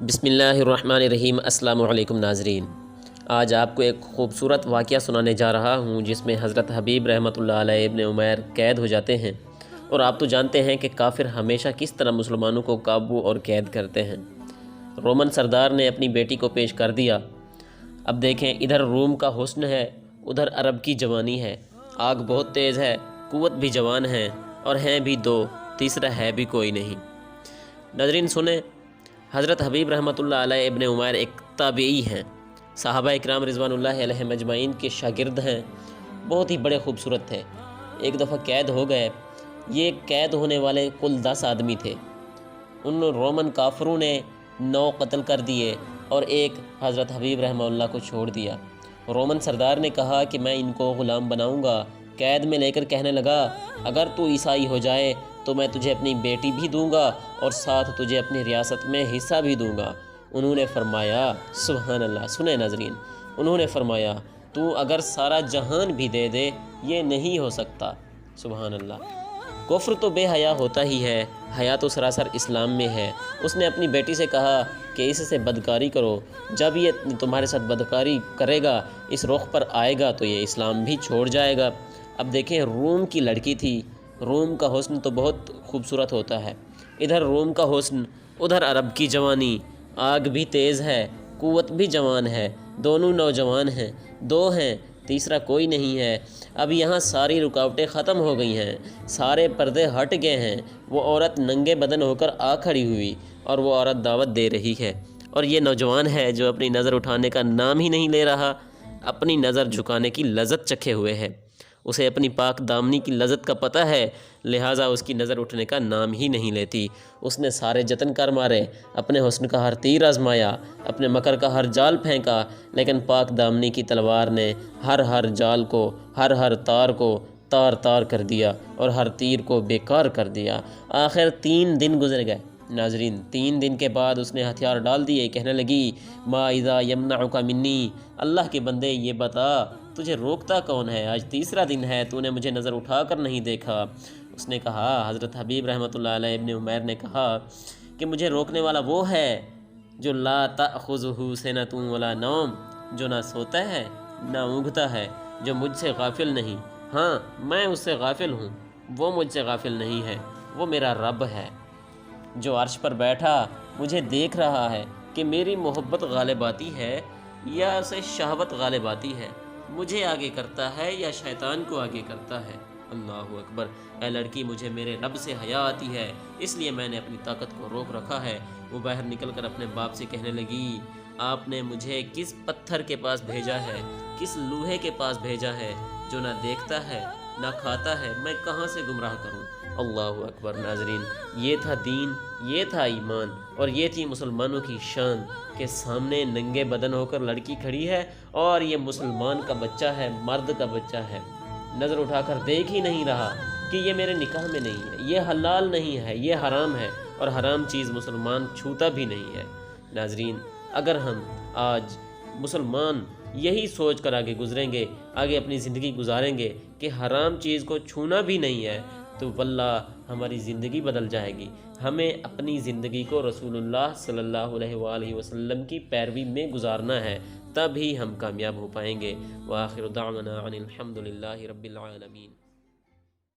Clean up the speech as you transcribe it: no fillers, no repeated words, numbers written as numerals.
بسم اللہ الرحمن الرحیم۔ السلام علیکم ناظرین، آج آپ کو ایک خوبصورت واقعہ سنانے جا رہا ہوں جس میں حضرت حبیب رحمۃ اللہ علیہ ابن عمیر قید ہو جاتے ہیں، اور آپ تو جانتے ہیں کہ کافر ہمیشہ کس طرح مسلمانوں کو قابو اور قید کرتے ہیں۔ رومن سردار نے اپنی بیٹی کو پیش کر دیا۔ اب دیکھیں، ادھر روم کا حسن ہے، ادھر عرب کی جوانی ہے۔ آگ بہت تیز ہے، قوت بھی جوان ہے، اور ہیں بھی دو، تیسرا ہے بھی کوئی نہیں۔ ناظرین سنیں، حضرت حبیب رحمۃ اللہ علیہ ابن عمیر ایک تابعی ہیں، صحابہ اکرام رضوان اللہ علیہم اجمعین کے شاگرد ہیں، بہت ہی بڑے خوبصورت تھے۔ ایک دفعہ قید ہو گئے۔ یہ قید ہونے والے کل 10 آدمی تھے۔ ان رومن کافروں نے 9 قتل کر دیے اور ایک حضرت حبیب رحمہ اللہ کو چھوڑ دیا۔ رومن سردار نے کہا کہ میں ان کو غلام بناؤں گا۔ قید میں لے کر کہنے لگا، اگر تو عیسائی ہو جائے تو میں تجھے اپنی بیٹی بھی دوں گا اور ساتھ تجھے اپنی ریاست میں حصہ بھی دوں گا۔ انہوں نے فرمایا، سبحان اللہ، سنیں ناظرین، انہوں نے فرمایا، تو اگر سارا جہان بھی دے دے یہ نہیں ہو سکتا۔ سبحان اللہ۔ کفر تو بے حیا ہوتا ہی ہے، حیا تو سراسر اسلام میں ہے۔ اس نے اپنی بیٹی سے کہا کہ اس سے بدکاری کرو، جب یہ تمہارے ساتھ بدکاری کرے گا، اس رخ پر آئے گا تو یہ اسلام بھی چھوڑ جائے گا۔ اب دیکھیں، روم کی لڑکی تھی۔ روم کا حسن تو بہت خوبصورت ہوتا ہے۔ ادھر روم کا حسن، ادھر عرب کی جوانی۔ آگ بھی تیز ہے، قوت بھی جوان ہے، دونوں نوجوان ہیں، دو ہیں، تیسرا کوئی نہیں ہے۔ اب یہاں ساری رکاوٹیں ختم ہو گئی ہیں، سارے پردے ہٹ گئے ہیں۔ وہ عورت ننگے بدن ہو کر آ کھڑی ہوئی، اور وہ عورت دعوت دے رہی ہے، اور یہ نوجوان ہے جو اپنی نظر اٹھانے کا نام ہی نہیں لے رہا، اپنی نظر جھکانے کی لذت چکھے ہوئے ہے۔ اسے اپنی پاک دامنی کی لذت کا پتہ ہے، لہٰذا اس کی نظر اٹھنے کا نام ہی نہیں لیتی۔ اس نے سارے جتن کر مارے، اپنے حسن کا ہر تیر آزمایا، اپنے مکر کا ہر جال پھینکا، لیکن پاک دامنی کی تلوار نے ہر جال کو، ہر تار کو تار تار کر دیا اور ہر تیر کو بیکار کر دیا۔ آخر 3 دن گزر گئے۔ ناظرین، 3 دن کے بعد اس نے ہتھیار ڈال دیے۔ کہنے لگی، ما اذا یمنعک منی، اللہ کے بندے یہ بتا تجھے روکتا کون ہے؟ آج تیسرا دن ہے، تو نے مجھے نظر اٹھا کر نہیں دیکھا۔ اس نے کہا، حضرت حبیب رحمۃ اللہ علیہ ابن عمیر نے کہا کہ مجھے روکنے والا وہ ہے جو لا تأخذہ سنۃ ولا نوم، جو نہ سوتا ہے نہ اونگتا ہے، جو مجھ سے غافل نہیں۔ ہاں، میں اس سے غافل ہوں، وہ مجھ سے غافل نہیں ہے، وہ میرا رب ہے جو عرش پر بیٹھا مجھے دیکھ رہا ہے کہ میری محبت غالب آتی ہے یا اسے شہوت غالب آتی ہے، مجھے آگے کرتا ہے یا شیطان کو آگے کرتا ہے۔ اللہ اکبر۔ اے لڑکی، مجھے میرے رب سے حیا آتی ہے، اس لیے میں نے اپنی طاقت کو روک رکھا ہے۔ وہ باہر نکل کر اپنے باپ سے کہنے لگی، آپ نے مجھے کس پتھر کے پاس بھیجا ہے، کس لوہے کے پاس بھیجا ہے جو نہ دیکھتا ہے نہ کھاتا ہے، میں کہاں سے گمراہ کروں؟ اللہ اکبر۔ ناظرین، یہ تھا دین، یہ تھا ایمان، اور یہ تھی مسلمانوں کی شان کہ سامنے ننگے بدن ہو کر لڑکی کھڑی ہے، اور یہ مسلمان کا بچہ ہے، مرد کا بچہ ہے، نظر اٹھا کر دیکھ ہی نہیں رہا کہ یہ میرے نکاح میں نہیں ہے، یہ حلال نہیں ہے، یہ حرام ہے، اور حرام چیز مسلمان چھوتا بھی نہیں ہے۔ ناظرین، اگر ہم آج مسلمان یہی سوچ کر آگے گزریں گے، آگے اپنی زندگی گزاریں گے کہ حرام چیز کو چھونا بھی نہیں ہے، تو واللہ ہماری زندگی بدل جائے گی۔ ہمیں اپنی زندگی کو رسول اللہ صلی اللہ علیہ وآلہ وسلم کی پیروی میں گزارنا ہے، تب ہی ہم کامیاب ہو پائیں گے۔ وآخر دعوانا ان الحمد للہ رب العالمین۔